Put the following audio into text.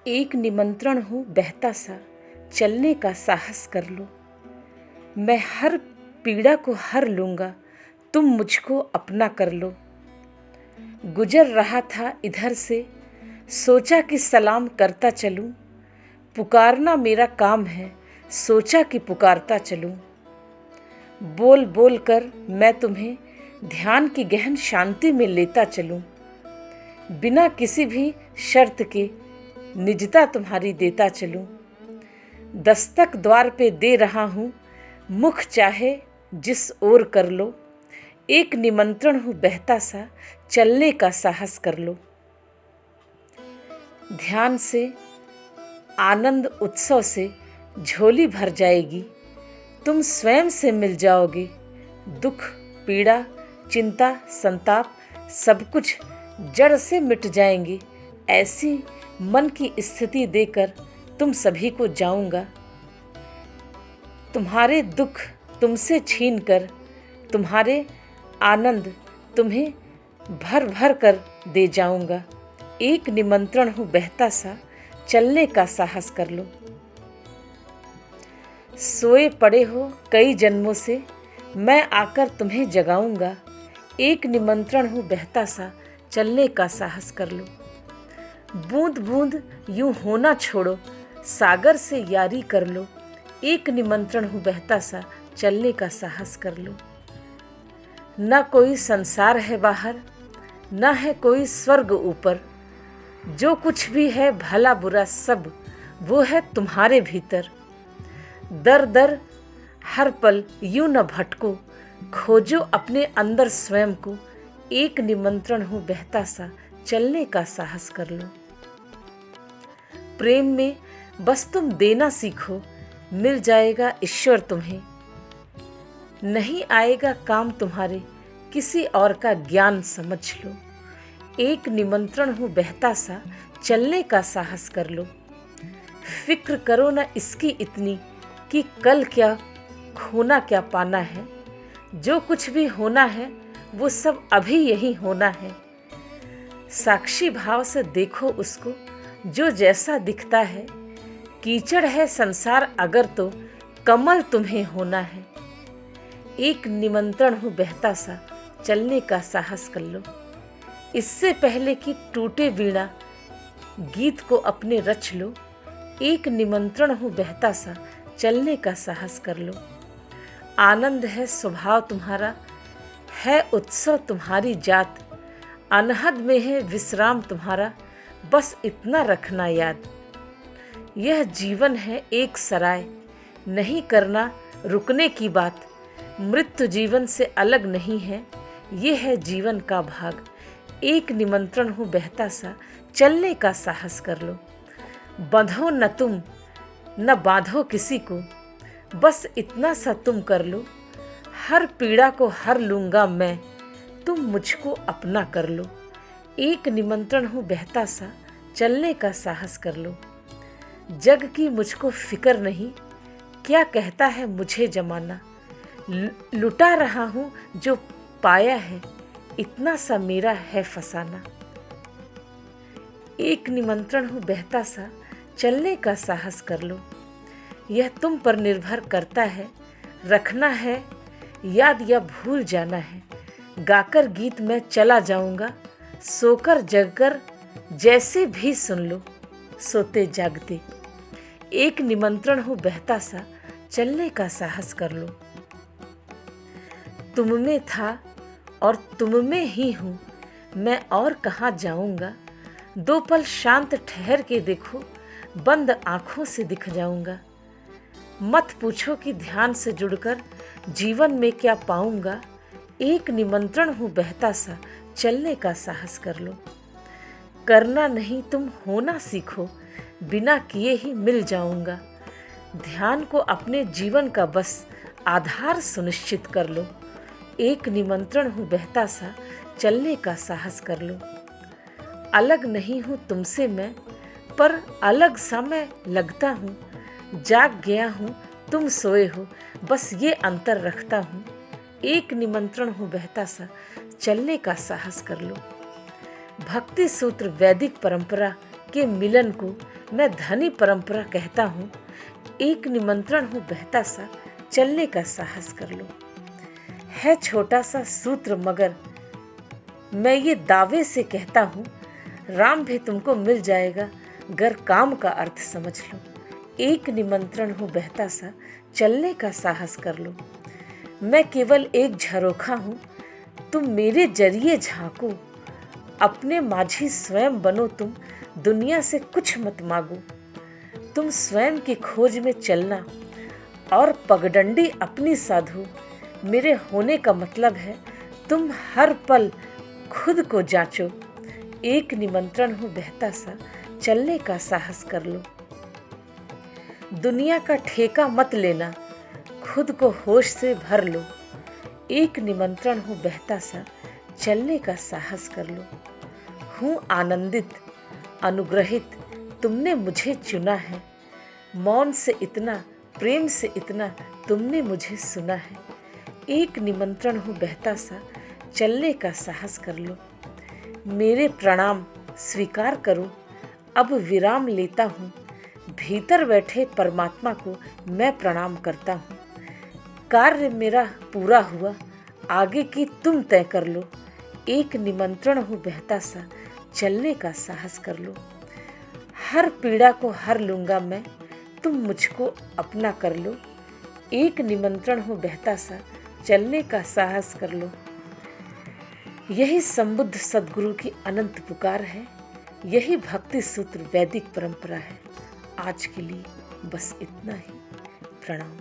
एक निमंत्रण हूँ बहता सा, चलने का साहस कर लो। मैं हर पीड़ा को हर लूँगा, तुम मुझको अपना कर लो। गुजर रहा था इधर से, सोचा कि सलाम करता चलूँ। पुकारना मेरा काम है, सोचा कि पुकारता चलूँ। बोल बोल कर मैं तुम्हें ध्यान की गहन शांति में लेता चलूँ। बिना किसी भी शर्त के निजता तुम्हारी देता चलूँ। दस्तक द्वार पे दे रहा हूँ, मुख चाहे जिस ओर कर लो। एक निमंत्रण हूँ बहता सा, चलने का साहस कर लो। ध्यान से आनंद उत्सव से झोली भर जाएगी, तुम स्वयं से मिल जाओगे। दुख पीड़ा चिंता संताप सब कुछ जड़ से मिट जाएंगे। ऐसी मन की स्थिति देकर तुम सभी को जाऊंगा। तुम्हारे दुख तुमसे छीन कर, तुम्हारे आनंद तुम्हें भर भर कर दे जाऊंगा। एक निमंत्रण हूँ बहता सा, चलने का साहस कर लो। सोए पड़े हो कई जन्मों से, मैं आकर तुम्हें जगाऊंगा। एक निमंत्रण हूँ बहता सा, चलने का साहस कर लो। बूंद बूंद यूं होना छोड़ो, सागर से यारी कर लो। एक निमंत्रण हूँ बहता सा, चलने का साहस कर लो। न कोई संसार है बाहर, न है कोई स्वर्ग ऊपर। जो कुछ भी है भला बुरा सब, वो है तुम्हारे भीतर। दर दर हर पल यूं न भटको, खोजो अपने अंदर स्वयं को। एक निमंत्रण हूँ बहता सा, चलने का साहस कर लो। प्रेम में बस तुम देना सीखो, मिल जाएगा ईश्वर तुम्हें। नहीं आएगा काम तुम्हारे, किसी और का ज्ञान समझ लो। एक निमंत्रण हूँ बहता सा, चलने का साहस कर लो। फिक्र करो न इसकी इतनी कि कल क्या खोना क्या पाना है। जो कुछ भी होना है वो सब अभी यही होना है। साक्षी भाव से देखो उसको, जो जैसा दिखता है। कीचड़ है संसार अगर तो कमल तुम्हें होना है। एक निमंत्रण हूँ बहता सा, चलने का साहस कर लो। इससे पहले कि टूटे वीणा, गीत को अपने रच लो। एक निमंत्रण हूँ बहता सा, चलने का साहस कर लो। आनंद है स्वभाव तुम्हारा, है उत्सव तुम्हारी जात। अनहद में है विश्राम तुम्हारा, बस इतना रखना याद। यह जीवन है एक सराय, नहीं करना रुकने की बात। मृत्यु जीवन से अलग नहीं है, ये है जीवन का भाग। एक निमंत्रण हूँ बहता सा, चलने का साहस कर लो। बंधो न तुम न बांधो किसी को, बस इतना सा तुम कर लो। हर पीड़ा को हर लूँगा मैं, तुम मुझको अपना कर लो। एक निमंत्रण हूँ बहता सा, चलने का साहस कर लो। जग की मुझको फिक्र नहीं, क्या कहता है मुझे जमाना। लुटा रहा हूँ जो पाया है, इतना सा मेरा है फसाना। एक निमंत्रण हूँ बहता सा, चलने का साहस कर लो। यह तुम पर निर्भर करता है, रखना है याद या भूल जाना है। गाकर गीत मैं चला जाऊंगा, सोकर जगकर जैसे भी सुन लो, सोते जागते। एक निमंत्रण हूँ बहता सा, चलने का साहस कर लो। तुम में था और तुम में ही हूँ, मैं और कहाँ जाऊंगा। दो पल शांत ठहर के देखो, बंद आंखों से दिख जाऊंगा। मत पूछो कि ध्यान से जुड़कर जीवन में क्या पाऊंगा। एक निमंत्रण हूँ बहता सा, चलने का साहस कर लो। करना नहीं तुम होना सीखो, बिना किए ही मिल जाऊंगा। ध्यान को अपने जीवन का बस आधार सुनिश्चित कर लो। एक निमंत्रण हूँ बहता सा, चलने का साहस कर लो। अलग नहीं हूँ तुमसे मैं, पर अलग सा मैं लगता हूँ। जाग गया हूँ तुम सोए हो, बस ये अंतर रखता हूँ। एक निमंत्रण हूँ बहता सा, चलने का साहस कर लो। भक्ति सूत्र वैदिक परंपरा के मिलन को मैं धनी परंपरा कहता हूँ, एक निमंत्रण हूँ बहता सा, चलने का साहस कर लो। है छोटा सा सूत्र मगर मैं ये दावे से कहता हूँ, राम भी तुमको मिल जाएगा गर काम का अर्थ समझ लो। एक निमंत्रण हूँ बहता सा, चलने का साहस कर लो। मैं केवल एक झरोखा हूँ, तुम मेरे जरिए झांको। अपने माझी स्वयं बनो तुम, दुनिया से कुछ मत मांगो। तुम स्वयं की खोज में चलना और पगडंडी अपनी साधो। मेरे होने का मतलब है तुम हर पल खुद को जांचो। एक निमंत्रण हूँ बहता सा, चलने का साहस कर लो। दुनिया का ठेका मत लेना, खुद को होश से भर लो। एक निमंत्रण हूँ बहता सा, चलने का साहस कर लो। हूँ आनंदित, अनुग्रहित, तुमने मुझे चुना है। मौन से इतना, प्रेम से इतना, तुमने मुझे सुना है। एक निमंत्रण हूँ बहता सा, चलने का साहस कर लो। मेरे प्रणाम स्वीकार करो, अब विराम लेता हूँ। भीतर बैठे परमात्मा को मैं प्रणाम करता हूँ। कार्य मेरा पूरा हुआ, आगे की तुम तय कर लो। एक निमंत्रण हूँ बहता सा, चलने का साहस कर लो। हर पीड़ा को हर लूँगा मैं, तुम मुझको अपना कर लो। एक निमंत्रण हूँ बहता सा, चलने का साहस कर लो। यही संबुद्ध सद्गुरु की अनंत पुकार है, यही भक्ति सूत्र वैदिक परंपरा है। आज के लिए बस इतना ही। प्रणाम।